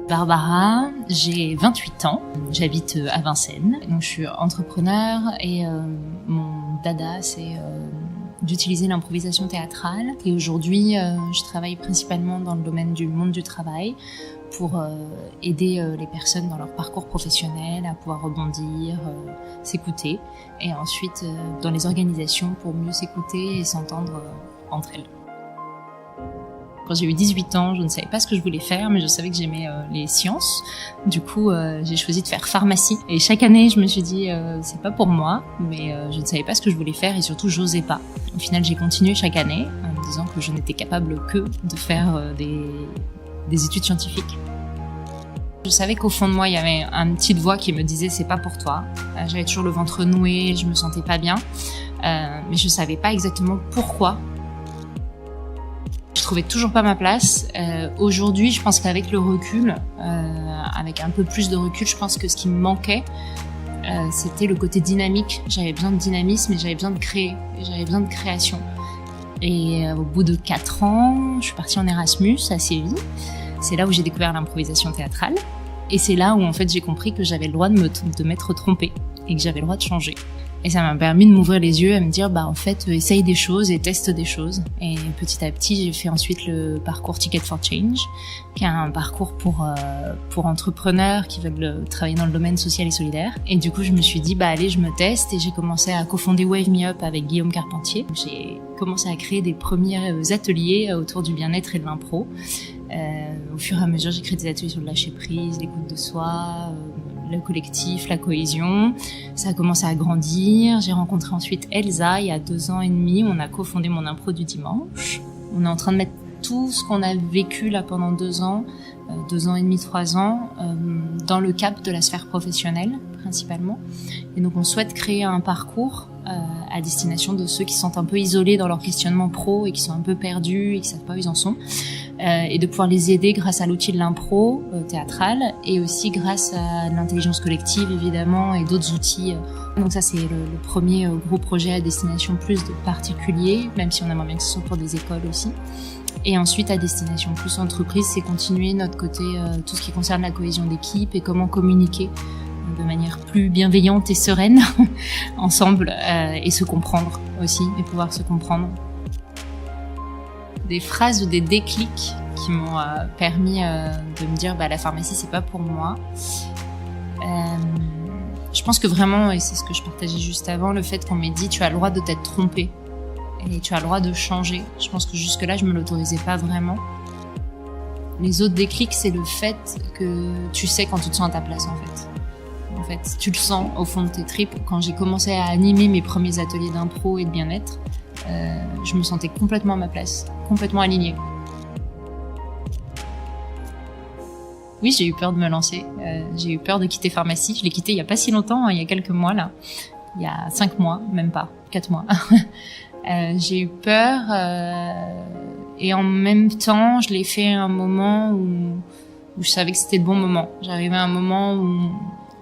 Barbara, j'ai 28 ans, j'habite à Vincennes, donc je suis entrepreneur et mon dada c'est d'utiliser l'improvisation théâtrale. Et aujourd'hui, je travaille principalement dans le domaine du monde du travail pour aider les personnes dans leur parcours professionnel à pouvoir rebondir, s'écouter, et ensuite dans les organisations pour mieux s'écouter et s'entendre entre elles. Quand j'ai eu 18 ans, je ne savais pas ce que je voulais faire, mais je savais que j'aimais les sciences. Du coup, j'ai choisi de faire pharmacie. Et chaque année, je me suis dit, c'est pas pour moi, mais je ne savais pas ce que je voulais faire et surtout, j'osais pas. Au final, j'ai continué chaque année en me disant que je n'étais capable que de faire des études scientifiques. Je savais qu'au fond de moi, il y avait une petite voix qui me disait, c'est pas pour toi. J'avais toujours le ventre noué, je me sentais pas bien, mais je savais pas exactement pourquoi. Je trouvais toujours pas ma place. Aujourd'hui, je pense qu'avec le recul, avec un peu plus de recul, je pense que ce qui me manquait, c'était le côté dynamique. J'avais besoin de dynamisme et j'avais besoin de créer, j'avais besoin de création. Et au bout de 4 ans, je suis partie en Erasmus à Séville. C'est là où j'ai découvert l'improvisation théâtrale. Et c'est là où en fait j'ai compris que j'avais le droit de m'être trompée et que j'avais le droit de changer. Et ça m'a permis de m'ouvrir les yeux et me dire, en fait, essaye des choses et teste des choses. Et petit à petit, j'ai fait ensuite le parcours Ticket for Change, qui est un parcours pour entrepreneurs qui veulent travailler dans le domaine social et solidaire. Et du coup, je me suis dit, allez, je me teste, et j'ai commencé à cofonder Wave Me Up avec Guillaume Carpentier. J'ai commencé à créer des premiers ateliers autour du bien-être et de l'impro. Au fur et à mesure, j'ai créé des ateliers sur le lâcher prise, l'écoute de soi, le collectif, la cohésion. Ça a commencé à grandir. J'ai rencontré ensuite Elsa il y a 2 ans et demi. On a cofondé Mon Impro du Dimanche. On est en train de mettre tout ce qu'on a vécu là pendant 2 ans, 2 ans et demi, 3 ans, dans le cap de la sphère professionnelle principalement. Et donc on souhaite créer un parcours à destination de ceux qui se sentent un peu isolés dans leur questionnement pro et qui sont un peu perdus et qui savent pas où ils en sont. Et de pouvoir les aider grâce à l'outil de l'impro théâtrale et aussi grâce à l'intelligence collective évidemment et d'autres outils. Donc ça c'est le premier gros projet à destination plus de particuliers, même si on aimerait bien que ce soit pour des écoles aussi. Et ensuite à destination plus entreprise, c'est continuer notre côté tout ce qui concerne la cohésion d'équipe et comment communiquer de manière plus bienveillante et sereine ensemble et se comprendre aussi et pouvoir se comprendre. Des phrases ou des déclics qui m'ont permis de me dire la pharmacie c'est pas pour moi. Je pense que vraiment, et c'est ce que je partageais juste avant, le fait qu'on m'ait dit tu as le droit de t'être trompé et tu as le droit de changer. Je pense que jusque là je me l'autorisais pas vraiment. Les autres déclics, c'est le fait que tu sais quand tu te sens à ta place en fait. En fait, tu le sens au fond de tes tripes. Quand j'ai commencé à animer mes premiers ateliers d'impro et de bien-être, je me sentais complètement à ma place, complètement alignée. Oui, j'ai eu peur de me lancer. J'ai eu peur de quitter pharmacie. Je l'ai quitté il y a pas si longtemps, il y a quelques mois là. Il y a 5 mois, même pas, 4 mois. J'ai eu peur et en même temps, je l'ai fait à un moment où je savais que c'était le bon moment. J'arrivais à un moment où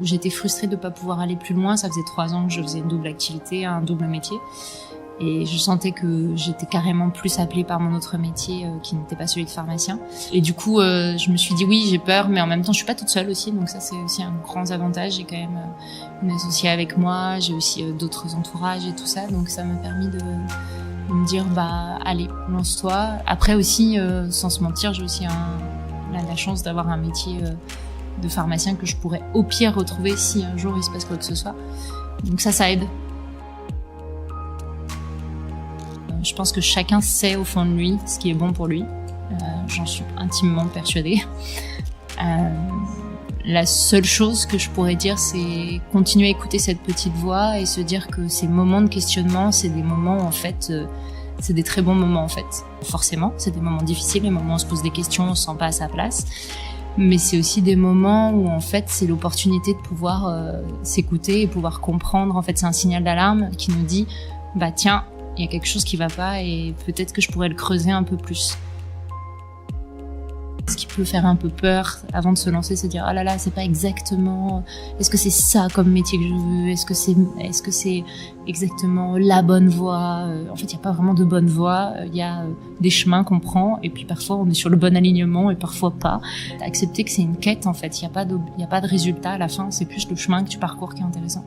j'étais frustrée de pas pouvoir aller plus loin. Ça faisait 3 ans que je faisais une double activité, un double métier. Et je sentais que j'étais carrément plus appelée par mon autre métier qui n'était pas celui de pharmacien. Et du coup, je me suis dit oui, j'ai peur, mais en même temps, je suis pas toute seule aussi. Donc ça, c'est aussi un grand avantage. J'ai quand même une associée avec moi. J'ai aussi d'autres entourages et tout ça. Donc ça m'a permis de me dire, allez, lance-toi. Après aussi, sans se mentir, j'ai aussi la chance d'avoir un métier de pharmacien que je pourrais au pire retrouver si un jour il se passe quoi que ce soit. Donc ça aide. Je pense que chacun sait au fond de lui ce qui est bon pour lui. J'en suis intimement persuadée. La seule chose que je pourrais dire, c'est continuer à écouter cette petite voix et se dire que ces moments de questionnement, c'est des moments en fait, c'est des très bons moments en fait. Forcément, c'est des moments difficiles, les moments où on se pose des questions, on se sent pas à sa place. Mais c'est aussi des moments où en fait, c'est l'opportunité de pouvoir s'écouter et pouvoir comprendre. En fait, c'est un signal d'alarme qui nous dit, tiens, il y a quelque chose qui va pas et peut-être que je pourrais le creuser un peu plus. Ce qui peut faire un peu peur avant de se lancer, c'est de dire, ah là là, c'est pas exactement, est-ce que c'est ça comme métier que je veux? Est-ce que c'est exactement la bonne voie? En fait, il n'y a pas vraiment de bonne voie. Il y a des chemins qu'on prend, et puis parfois on est sur le bon alignement, et parfois pas. Accepter que c'est une quête, en fait. Il n'y a pas de résultat à la fin. C'est plus le chemin que tu parcours qui est intéressant.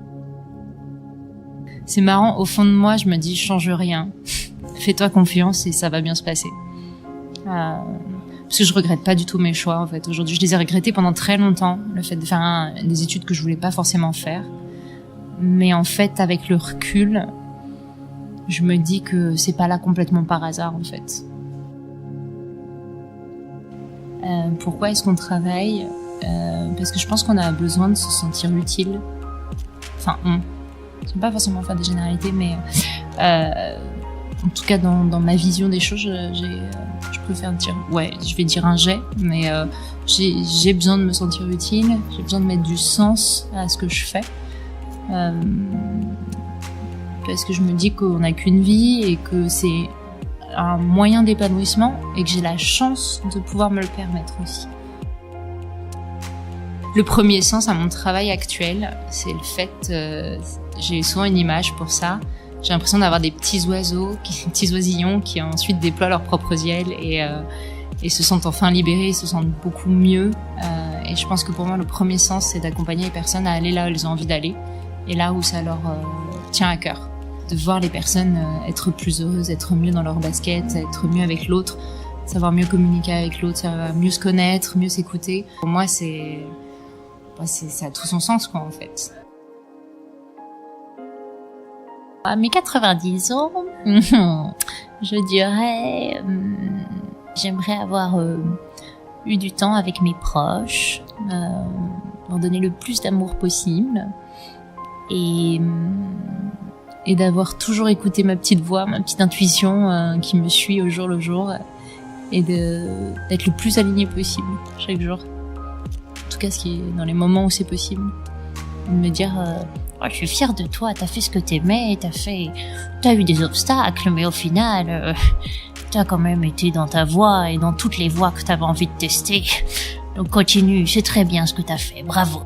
C'est marrant. Au fond de moi, je me dis, change rien. Fais-toi confiance et ça va bien se passer. Parce que je regrette pas du tout mes choix, en fait. Aujourd'hui, je les ai regrettés pendant très longtemps, le fait de faire des études que je voulais pas forcément faire. Mais en fait, avec le recul, je me dis que c'est pas là complètement par hasard, en fait. Pourquoi est-ce qu'on travaille? Parce que je pense qu'on a besoin de se sentir utile. Enfin, j'aime pas forcément faire des généralités, mais en tout cas, dans ma vision des choses, je préfère dire, je vais dire un j'ai, mais j'ai besoin de me sentir utile, j'ai besoin de mettre du sens à ce que je fais, parce que je me dis qu'on n'a qu'une vie et que c'est un moyen d'épanouissement et que j'ai la chance de pouvoir me le permettre aussi. Le premier sens à mon travail actuel, c'est le fait, j'ai souvent une image pour ça. J'ai l'impression d'avoir des petits oiseaux, des petits oisillons qui ensuite déploient leurs propres ailes et se sentent enfin libérés, se sentent beaucoup mieux. Et je pense que pour moi, le premier sens, c'est d'accompagner les personnes à aller là où elles ont envie d'aller et là où ça leur tient à cœur. De voir les personnes être plus heureuses, être mieux dans leur basket, être mieux avec l'autre, savoir mieux communiquer avec l'autre, savoir mieux se connaître, mieux s'écouter. Pour moi, ça a tout son sens, quoi, en fait. À mes 90 ans, je dirais, j'aimerais avoir eu du temps avec mes proches, leur donner le plus d'amour possible et d'avoir toujours écouté ma petite voix, ma petite intuition qui me suit au jour le jour et d'être le plus aligné possible chaque jour. En tout cas, ce qui est dans les moments où c'est possible. De me dire... je suis fière de toi, t'as fait ce que t'aimais, t'as eu des obstacles, mais au final, t'as quand même été dans ta voie et dans toutes les voies que t'avais envie de tester. Donc continue, c'est très bien ce que t'as fait, bravo.